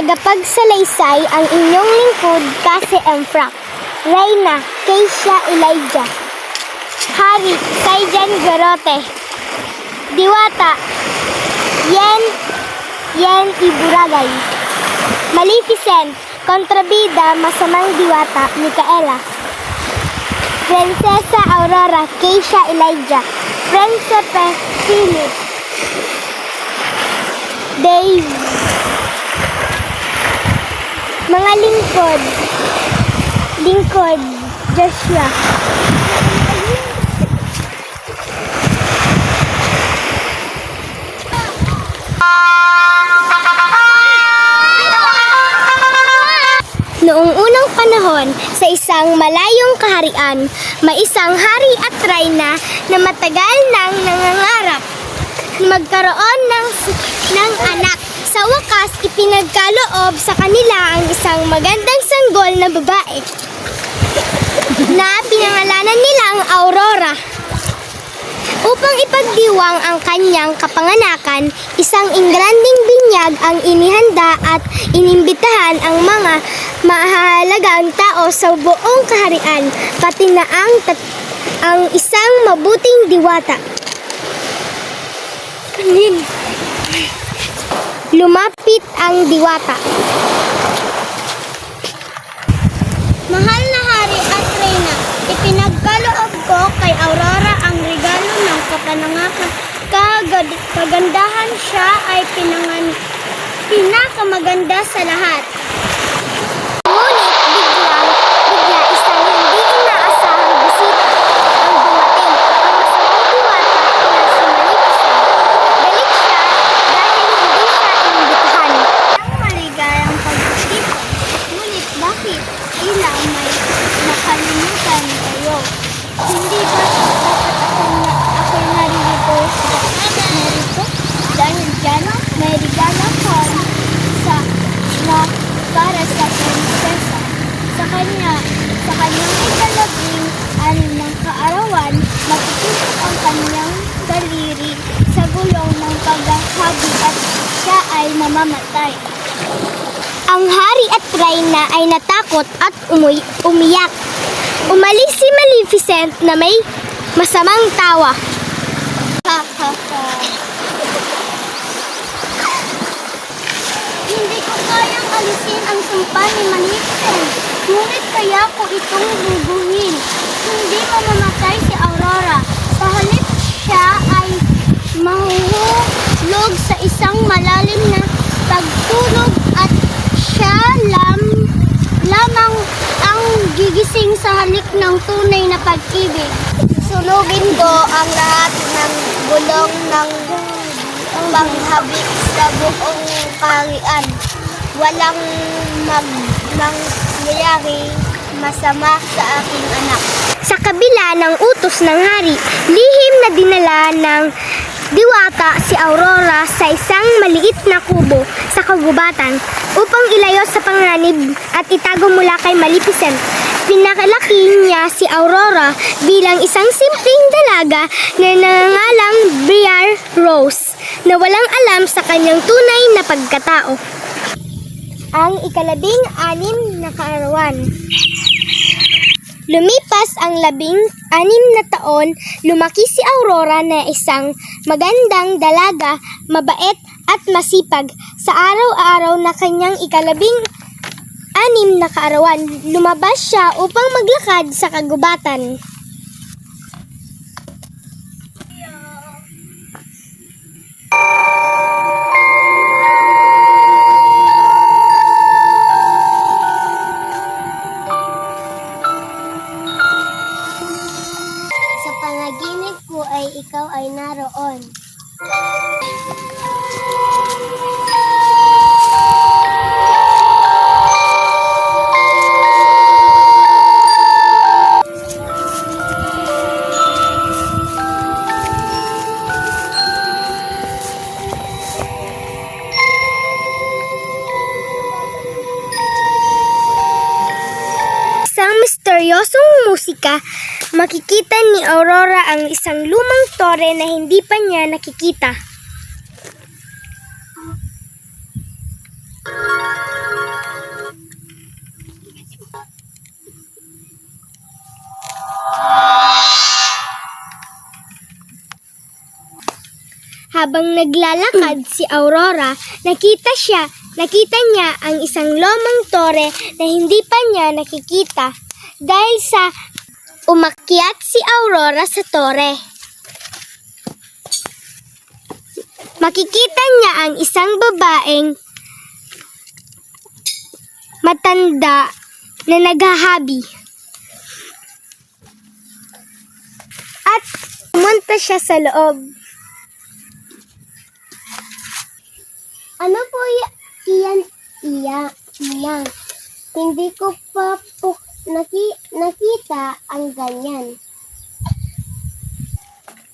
Tagapagsalaysay ang inyong lingkod, Cassie M. Frank. Reyna, Keisha Elijah. Hari, Kaijan Garote. Diwata, Yen Iburagay. Maleficent, Kontrabida, Masamang Diwata, Micaela. Prinsesa Aurora, Keisha Elijah. Prinsipe Philip, Dave. Mga lingkod, Joshua. Noong unang panahon, sa isang malayong kaharian, may isang hari at reyna na matagal nang nangangarap na magkaroon ng anak. Sa wakas, ipinagkaloob sa kanila ang isang magandang sanggol na babae na pinangalanan nilang Aurora. Upang ipagdiwang ang kanyang kapanganakan, isang ingranding binyag ang inihanda at inimbitahan ang mga mahalagang tao sa buong kaharian, pati na ang isang mabuting diwata. Lumapit ang diwata. Mahal na hari at reyna, ipinagkaloob ko kay Aurora ang regalo ng kapanangakan. Kagandahan siya ay pinakamaganda sa lahat. Ngunit bigla isang hindi inaasahang bisita ang dumating. Ang masamang diwata na si Maleficent. Galit siya dahil hindi siya inimbitahan. Ang maligayang pag-isip. Ngunit bakit? Tila may nakalimutan kayo. Hindi ba dapat ako'y narito? Dahil dyan, may regalo ko para sa prinsesa. Sa kanyang ikalabing-anim ng kaarawan, matutusok ang kanyang daliri sa gulong ng paghahabi at siya ay mamamatay. Ang hari at reyna ay natakot at umiyak. Umalis si Maleficent na may masamang tawa. Hindi ko kayang alisin ang sumpa ni Maleficent. Ngunit kaya ko itong bubuhin. Hindi mamamatay si Aurora. Sa halip siya ay mahuhulog sa isang malalim na pagtulog at siya lamang ang gigising sa halik ng tunay na pag-ibig. Sunugin ko ang lahat ng gulong ng panghabik sa buong kaharian. Walang mangyayari masama sa aking anak. Sa kabila ng utos ng hari, lihim na dinala ng diwata si Aurora sa isang maliit na kubo sa kagubatan upang ilayo sa panganib at itago mula kay Maleficent. Pinakalaki niya si Aurora bilang isang simpleng dalaga na nangangalang Briar Rose na walang alam sa kanyang tunay na pagkatao. Ang ikalabing-anim na kaarawan. Lumipas ang 16 na taon, lumaki si Aurora na isang magandang dalaga, mabait at masipag. Sa araw-araw na kanyang ikalabing-anim na kaarawan, lumabas siya upang maglakad sa kagubatan. Sa panaginip ko ay ikaw ay naroon. Isang misteryosong musika, makikita ni Aurora ang isang lumang tore na hindi pa niya nakikita. Habang naglalakad si Aurora, nakita niya ang isang lumang tore na hindi pa niya nakikita dahil sa umakyat si Aurora sa tore. Makikita niya ang isang babaeng matanda na naghahabi. At pumunta siya sa loob. Ano po iyan? Hindi ko pa po nakita ang ganyan.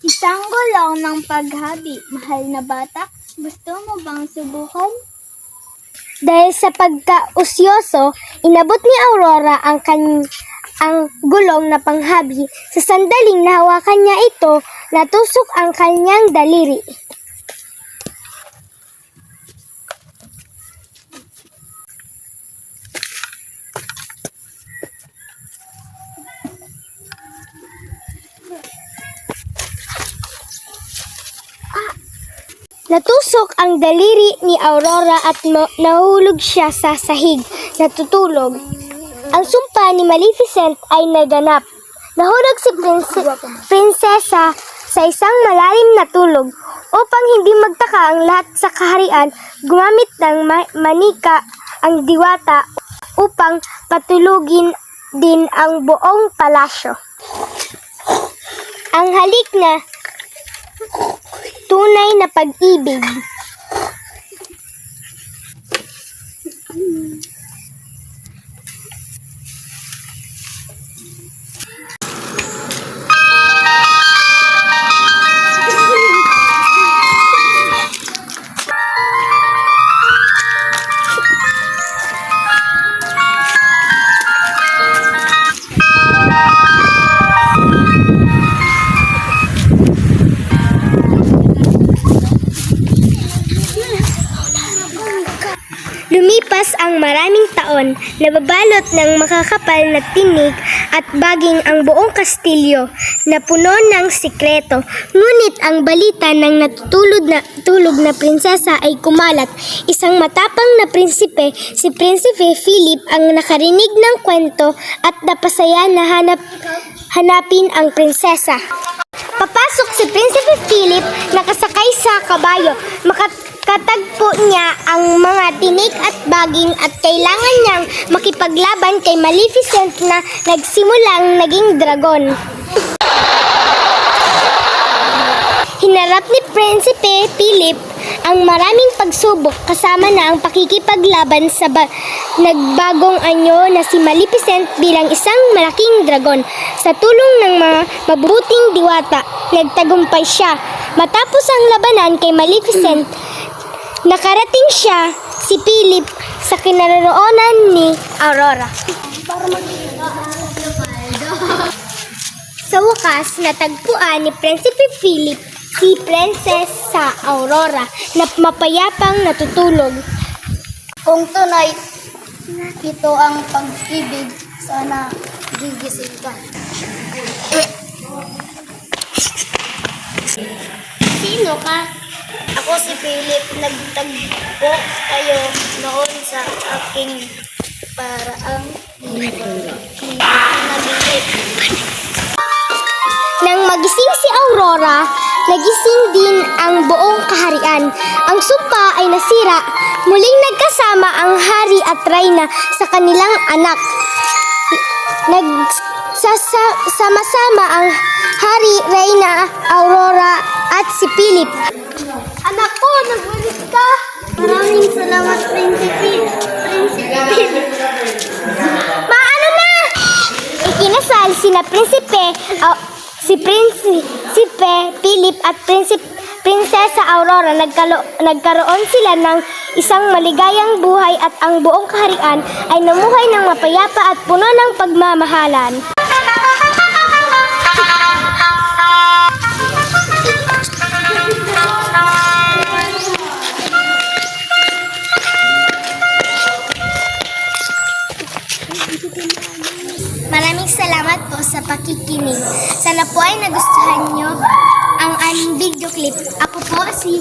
Isang gulong ng paghabi. Mahal na bata, gusto mo bang subukan? Dahil sa pagka-usyoso, inabot ni Aurora ang gulong na panghabi. Sa sandaling nahawakan niya ito, natusok ang kanyang daliri. Natusok ang daliri ni Aurora at nahulog siya sa sahig, natutulog. Ang sumpa ni Maleficent ay naganap. Nahulog si prinsesa sa isang malalim na tulog. Upang hindi magtaka ang lahat sa kaharian, gumamit ng manika ang diwata upang patulugin din ang buong palasyo. Ang halik na tunay na pag-ibig. Lumipas ang maraming taon, nababalot ng makakapal na tinig at baging ang buong kastilyo na puno ng sikreto. Ngunit ang balita ng natutulog na prinsesa ay kumalat. Isang matapang na prinsipe, si Prinsipe Philip, ang nakarinig ng kwento at napasaya na hanapin ang prinsesa. Papasok si Prinsipe Philip nakasakay sa kabayo. Makatagpo niya ang mga tinik at baging at kailangan niyang makipaglaban kay Maleficent na nagsimulang naging dragon. Hinarap ni Prinsipe Philip ang maraming pagsubok kasama na ang pakikipaglaban sa nagbagong anyo na si Maleficent bilang isang malaking dragon. Sa tulong ng mga mabuting diwata, nagtagumpay siya. Matapos ang labanan kay Maleficent, nakarating siya si Philip sa kinaroroonan ni Aurora. Sa wakas, natagpuan ni Prinsipe Philip si Prinsesa Aurora na mapayapang natutulog. Kung tunay ito ang pag-ibig, sana gigising ka. Sino ka? Ako si Philip, nagtagpo kayo noon sa aking paraang nabilib. Nang magising si Aurora, nagising din ang buong kaharian. Ang sumpa ay nasira. Muling nagkasama ang hari at reyna sa kanilang anak. Nagsama-sama ang hari, reyna, Aurora at si Philip. Anak ko, nagulit ka! Maraming salamat, Prinsipe Philip. Maano na! Ikinasal sina si Prinsipe Philip at Prinsesa Aurora. Nagkaroon sila ng isang maligayang buhay at ang buong kaharian ay namuhay ng mapayapa at puno ng pagmamahalan. Maraming salamat po sa pakikinig. Sana po ay nagustuhan nyo ang aming video clip. Ako po si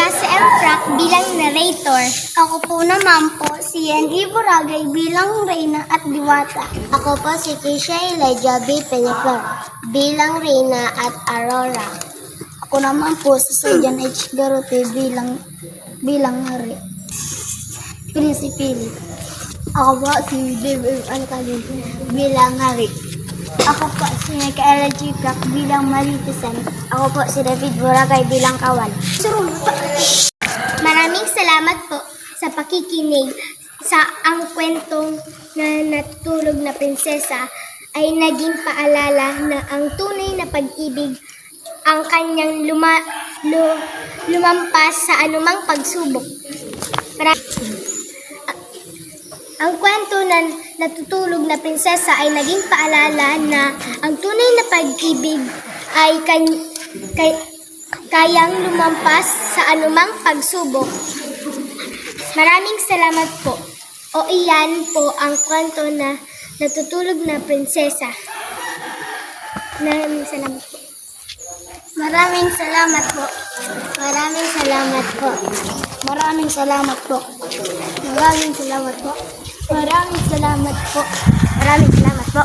Cassie M. Frack bilang narrator. Ako po naman po si Henry Boragay bilang Reyna at Diwata. Ako po si Keisha Elijah B. Peñaflor bilang Reyna at Aurora. Ako naman po si Sajan H. Garote bilang Hari. Prinsipili. Ako po si David Alcalin bilang Hari. Ako po si Micaela G. Black bilang Maleficent. Ako po si David Boracay bilang Kawan. Maraming salamat po sa pakikinig sa ang kwentong na natutulog na prinsesa ay naging paalala na ang tunay na pag-ibig ang kanyang lumampas sa anumang pagsubok. Ang kwento na natutulog na prinsesa ay naging paalala na ang tunay na pag-ibig ay kayang lumampas sa anumang pagsubok. Maraming salamat po. O iyan po ang kwento na natutulog na prinsesa. Maraming salamat po. Maraming salamat po. Maraming salamat po. Maraming salamat po. Maraming salamat po. Maraming salamat po. Maraming salamat po.